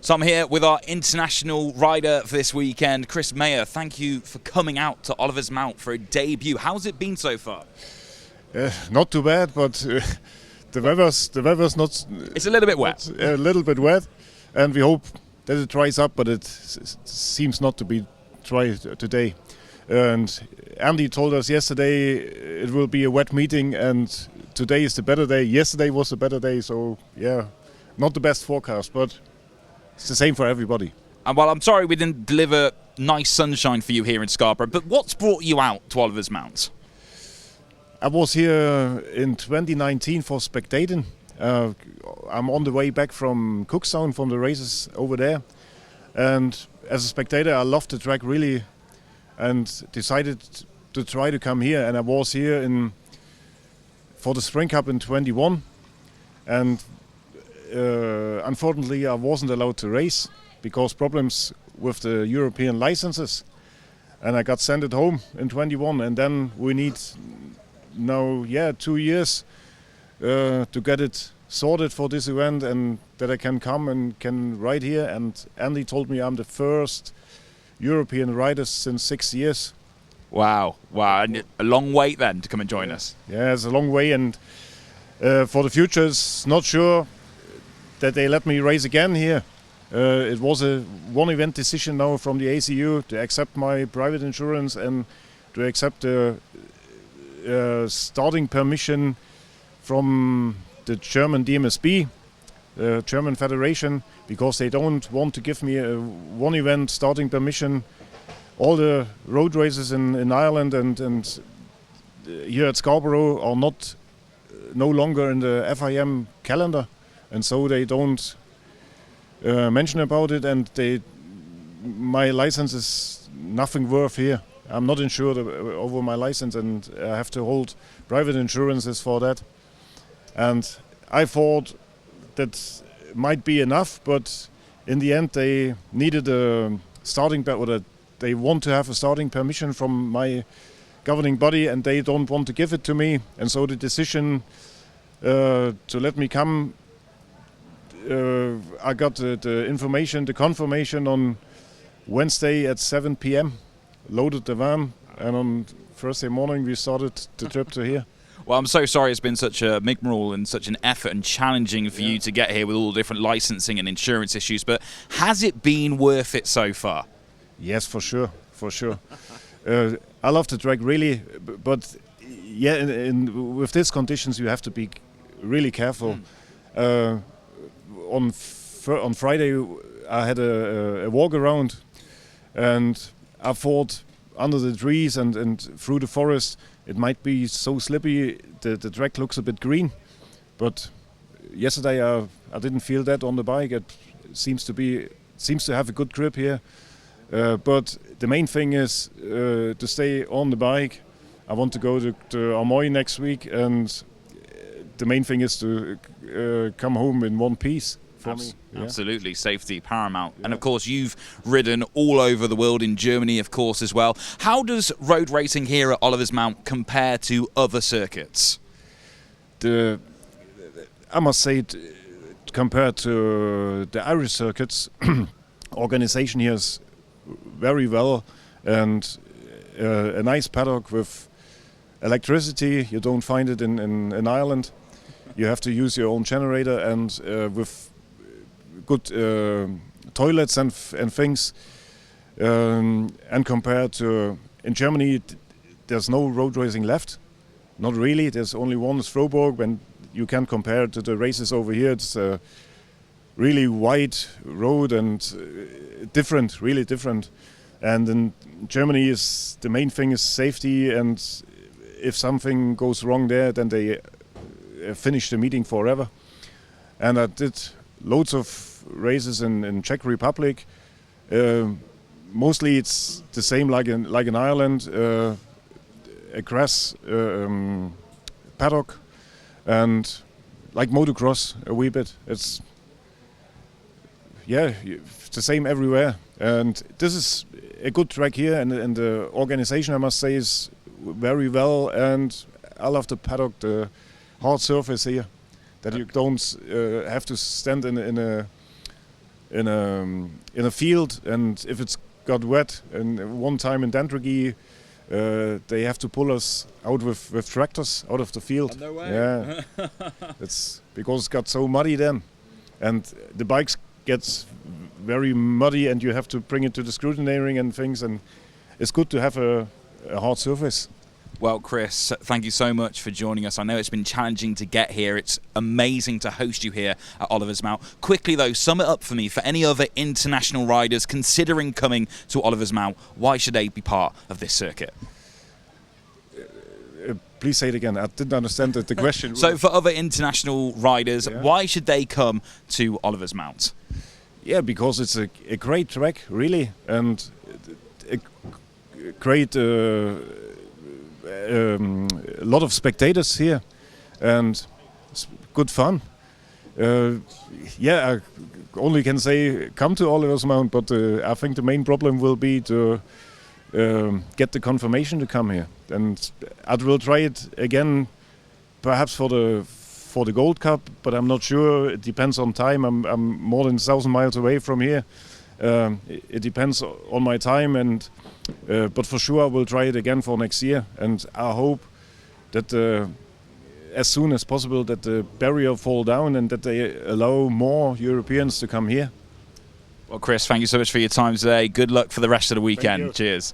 So I'm here with our international rider for this weekend, Chris Meyer. Thank you for coming out to Oliver's Mount for a debut. How's it been so far? Not too bad, but the weather's not. It's a little bit wet. A little bit wet, and we hope that it dries up, but it seems not to be dry today. And Andy told us yesterday it will be a wet meeting, and today is the better day. Yesterday was a better day, so yeah, not the best forecast, but it's the same for everybody. And well, I'm sorry we didn't deliver nice sunshine for you here in Scarborough, but what's brought you out to Oliver's Mount? I was here in 2019 for spectating. I'm on the way back from Cookstown from the races over there, and as a spectator I love the track really, and decided to try to come here. And I was here for the Spring Cup in 21, and unfortunately I wasn't allowed to race because problems with the European licenses, and I got sent at home in 21, and then we need now 2 years to get it sorted for this event, and that I can come and can ride here. And Andy told me I'm the first European rider since 6 years. Wow, and a long wait then to come and join us. Yeah, it's a long way, and for the future it's not sure that they let me race again here. It was a one event decision now from the ACU to accept my private insurance and to accept the starting permission from the German DMSB, the German Federation, because they don't want to give me a one event starting permission. All the road races in Ireland and here at Scarborough are no longer in the FIM calendar, and so they don't mention about it, and my license is nothing worth here. I'm not insured over my license, and I have to hold private insurances for that. And I thought that might be enough, but in the end they needed a starting or they want to have a starting permission from my governing body, and they don't want to give it to me. And so the decision to let me come, I got the information, the confirmation on Wednesday at 7 p.m. Loaded the van, and on Thursday morning we started the trip to here. Well, I'm so sorry it's been such a rigmarole and such an effort and challenging for you to get here with all the different licensing and insurance issues, but has it been worth it so far? Yes, for sure. I love the track really, but yeah, with these conditions you have to be really careful. On Friday I had a walk around, and I thought under the trees and through the forest it might be so slippy. The track looks a bit green, but yesterday I didn't feel that on the bike. It seems to have a good grip here, but the main thing is to stay on the bike. I want to go to Amoy next week, and the main thing is to come home in one piece. Absolutely, safety paramount. Yeah. And of course you've ridden all over the world, in Germany of course as well. How does road racing here at Oliver's Mount compare to other circuits? I must say, compared to the Irish circuits, organization here is very well, and a nice paddock with electricity. You don't find it in Ireland. You have to use your own generator, and with good toilets and things. And compared to in Germany, there's no road racing left. Not really. There's only one Froburg. When you can compare it to the races over here, it's a really wide road and different, really different. And in Germany, the main thing is safety, and if something goes wrong there, then they finish the meeting forever. And I did loads of races in Czech Republic. Mostly it's the same like in Ireland, a grass paddock, and like motocross a wee bit. It's the same everywhere, and this is a good track here, and the organization, I must say, is very well, and I love the paddock, the hard surface here, that you don't have to stand in in a field, and if it's got wet, and one time in Dandragi, they have to pull us out with tractors out of the field. Oh, no way. Yeah, it's because it's got so muddy then, and the bikes gets very muddy, and you have to bring it to the scrutinizing and things, and it's good to have a hard surface. Well, Chris, thank you so much for joining us. I know it's been challenging to get here. It's amazing to host you here at Oliver's Mount. Quickly, though, sum it up for me. For any other international riders considering coming to Oliver's Mount, why should they be part of this circuit? Please say it again. I didn't understand the question. So, for other international riders, why should they come to Oliver's Mount? Yeah, because it's a great track, really, and a great... a lot of spectators here, and it's good fun. I only can say come to Oliver's Mount, but I think the main problem will be to get the confirmation to come here, and I will try it again, perhaps for the Gold Cup, but I'm not sure. It depends on time. I'm more than 1,000 miles away from here. It depends on my time, and but for sure I will try it again for next year, and I hope that as soon as possible that the barrier fall down and that they allow more Europeans to come here. Well, Chris, thank you so much for your time today. Good luck for the rest of the weekend. Cheers.